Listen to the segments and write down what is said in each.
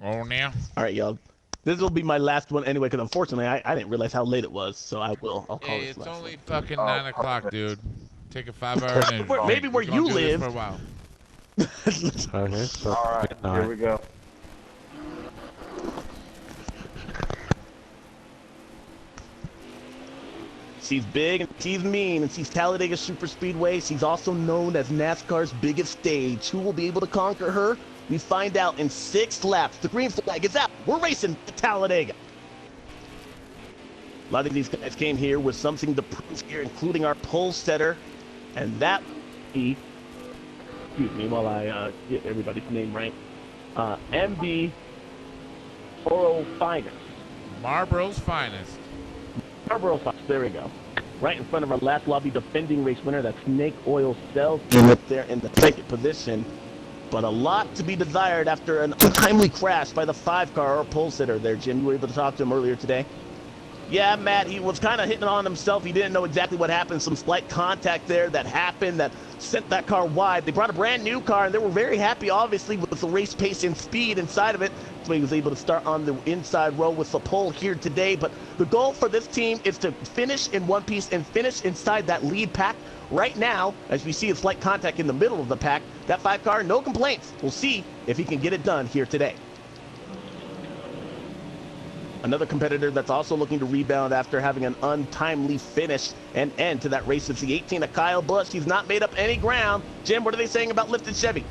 Oh, now. All right, y'all. This will be my last one anyway, because unfortunately I didn't realize how late it was, so I'll call Hey, this it's last only one. fucking Oh, 9 o'clock, perfect. dude. Take a 5-hour energy Maybe drink. We're where gonna you do this live. for a while. Okay, so All right, good here night. we go. She's big and she's mean, and she's Talladega Super Speedway. She's also known as NASCAR's biggest stage. Who will be able to conquer her? We find out in 6 laps. The green flag is out. We're racing to Talladega. A lot of these guys came here with something to prove here, including our pole setter, and that be, excuse me while I get everybody's name right, MB Oro Finest. Marlboro's finest. Marlboro Fox, there we go. Right in front of our last lobby defending race winner, that's SnakeOilSalesMen up there in the second position. But a lot to be desired after an untimely crash by the 5-car or pole sitter there, Jim. You were able to talk to him earlier today. Yeah, Matt, he was kind of hitting on himself. He didn't know exactly what happened. Some slight contact there that happened that sent that car wide. They brought a brand new car, and they were very happy, obviously, with the race pace and speed inside of it. So he was able to start on the inside row with the pole here today. But the goal for this team is to finish in one piece and finish inside that lead pack. Right now, as we see a slight contact in the middle of the pack, that 5-car, no complaints. We'll see if he can get it done here today. Another competitor that's also looking to rebound after having an untimely finish and end to that race is the 18 of Kyle Busch. He's not made up any ground. Jim, what are they saying about lifted Chevy?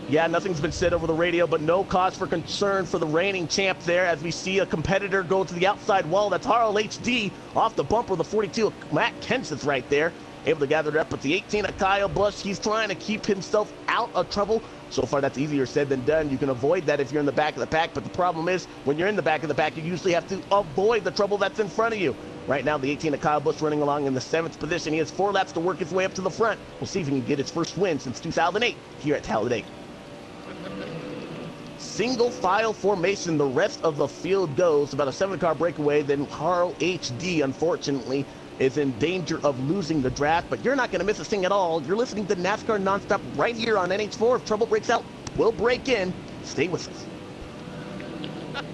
Yeah, nothing's been said over the radio, but no cause for concern for the reigning champ there as we see a competitor go to the outside wall. That's Harl HD off the bumper of the 42 of Matt Kenseth right there. Able to gather it up, but the 18 of Kyle Busch, he's trying to keep himself out of trouble. So far, that's easier said than done. You can avoid that if you're in the back of the pack, but the problem is when you're in the back of the pack, you usually have to avoid the trouble that's in front of you. Right now, the 18 of Kyle Busch running along in the 7th position. He has 4 laps to work his way up to the front. We'll see if he can get his first win since 2008 here at Talladega. Single file formation, the rest of the field goes. About a 7-car breakaway, then Harl HD, unfortunately, is in danger of losing the draft, but you're not going to miss a thing at all. You're listening to NASCAR Nonstop right here on NH4. If trouble breaks out, we'll break in. Stay with us.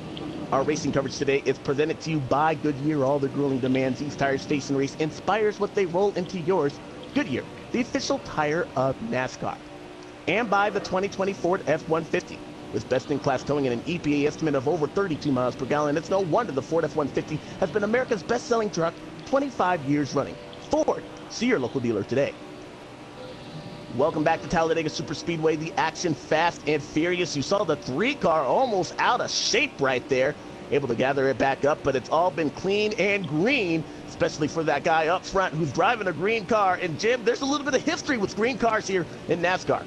Our racing coverage today is presented to you by Goodyear. All the grueling demands these tires face in race inspires what they roll into yours. Goodyear, the official tire of NASCAR. And by the 2020 Ford F-150. With best-in-class towing and an EPA estimate of over 32 miles per gallon, it's no wonder the Ford F-150 has been America's best-selling truck 25 years running. Ford, see your local dealer today. Welcome back to Talladega Superspeedway, the action fast and furious. You saw the 3-car almost out of shape right there. Able to gather it back up, but it's all been clean and green, especially for that guy up front who's driving a green car. And Jim, there's a little bit of history with green cars here in NASCAR.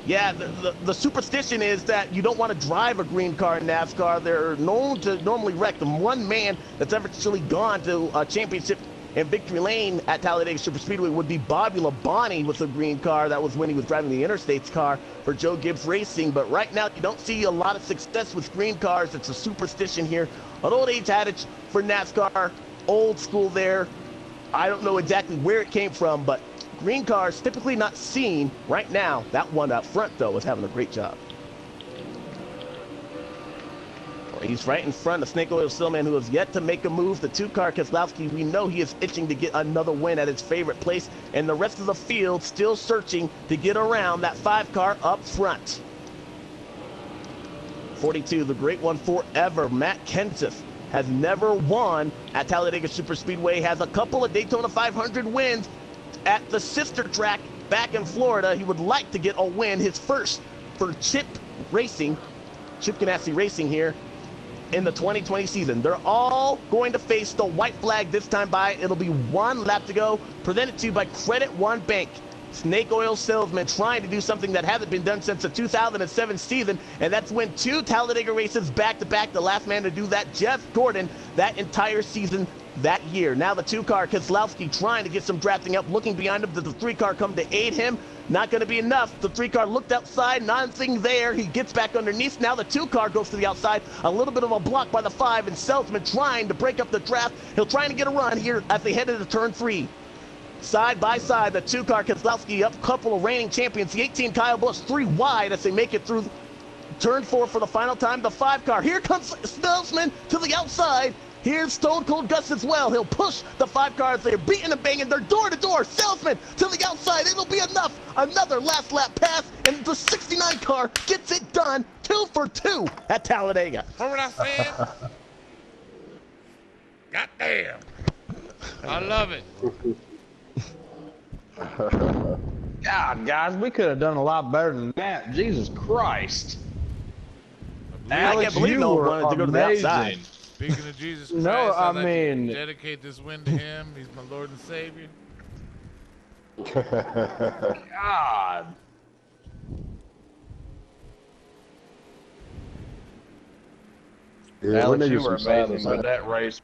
Yeah, the superstition is that you don't want to drive a green car in NASCAR. They're known to normally wreck them. One man that's ever actually gone to a championship in victory lane at Talladega Superspeedway would be Bobby Labonte with a green car. That was when he was driving the Interstates car for Joe Gibbs Racing. But right now, you don't see a lot of success with green cars. It's a superstition here. An old age adage for NASCAR, old school there. I don't know exactly where it came from, but green cars typically not seen right now. That one up front, though, is having a great job. He's right in front of SnakeOilSalesMen, who has yet to make a move. The 2-car Keselowski, we know he is itching to get another win at his favorite place. And the rest of the field still searching to get around that 5-car up front. 42, the great one forever, Matt Kenseth, has never won at Talladega Superspeedway, has a couple of Daytona 500 wins at the sister track back in Florida. He would like to get a win, his first for Chip Ganassi Racing here in the 2020 season. They're all going to face the white flag this time by. It'll be 1 lap to go. Presented to you by Credit One Bank. SnakeOilSalesMen trying to do something that hasn't been done since the 2007 season, and that's win 2 Talladega races back-to-back. The last man to do that, Jeff Gordon, that entire season that year. Now the 2-car Keselowski trying to get some drafting up, looking behind him. Did the 3-car come to aid him? Not going to be enough. The 3-car looked outside, nothing there. He gets back underneath. Now the 2-car goes to the outside. A little bit of a block by the 5, and Salesman trying to break up the draft. He'll try to get a run here as they head into turn 3. Side by side, the 2-car Keselowski up, couple of reigning champions. The 18 Kyle Busch 3 wide as they make it through Turn 4 for the final time, the 5 car. Here comes Salesman to the outside. Here's Stone Cold Gus as well. He'll push the 5 cars. They're beating and banging. They're door to door. Salesman to the outside. It'll be enough. Another last lap pass, and the 69 car gets it done. 2 for 2 at Talladega. Heard what I said? God damn. I love it. God, guys, we could have done a lot better than that. Jesus Christ. I Alex, can't believe you no one were wanted to go to the amazing. outside. Speaking of Jesus Christ, No, I I'd like to mean- dedicate this win to him. He's my Lord and Savior. God. Yeah, Alex, when you they were just decided amazing with that race.